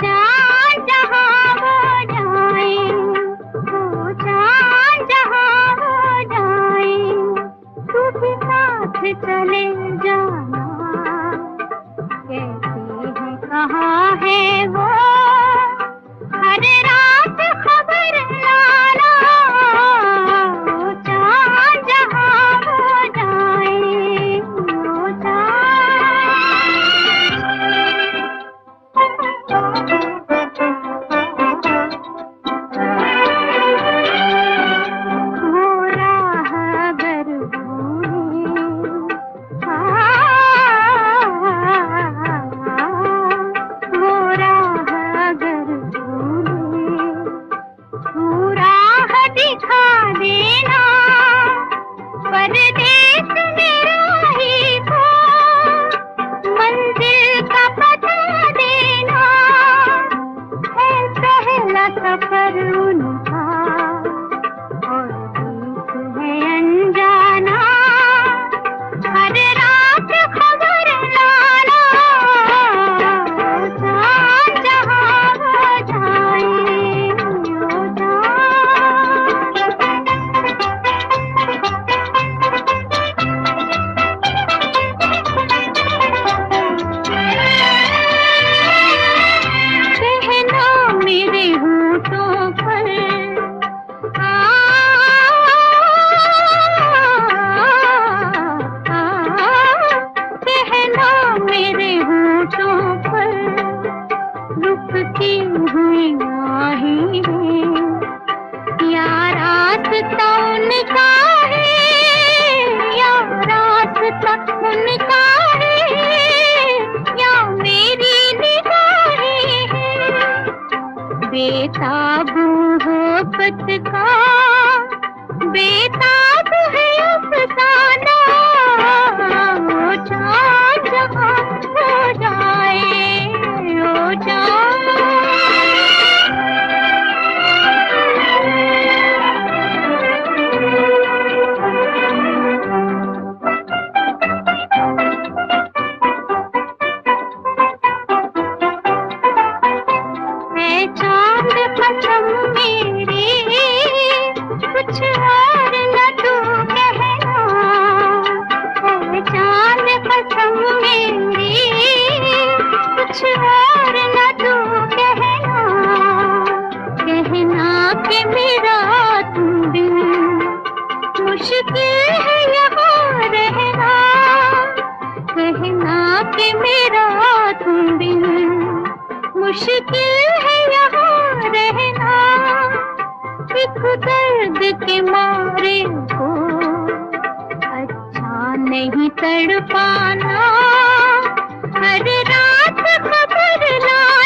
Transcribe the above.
चाँद जहाँ हो जाए, वो चाँद जहाँ हो जाए, तू भी साथ चले जाना। कैसी है कहाँ है वो, हर रात खबर लाना। वो चाँद जहाँ हो जाए, वो दिखा देना, परदेस मेरा ही हो, मंजिल का पता देना। है पहला सफर उनका और बीच है अनजाना, हर रात खबर लाना। चाँद जहाँ हो जाए, वो मेरे होठों पर कहना, मेरे होठों पर रुकती हुई आहें हैं। या रास्ता उनका है, या रास्ता उनका है, या मेरी निगाहें हैं। बेताबू मोहब्बत का, बेताब है अफसाना। वो चाँद जहाँ हो जाए, वो चाँद है। चाँद कसम मेरी, कुछ और न तू कहना। है चाँद कसम मेरी, कुछ और न तू कहना। कहना कि मेरा तुम बिन मुश्किल है यहाँ रहना। कहना कि मेरा तुम बिन मुश्किल है यहाँ रहना। एक दर्द के मारे को अच्छा नहीं तड़पाना, हर रात खबर लाना।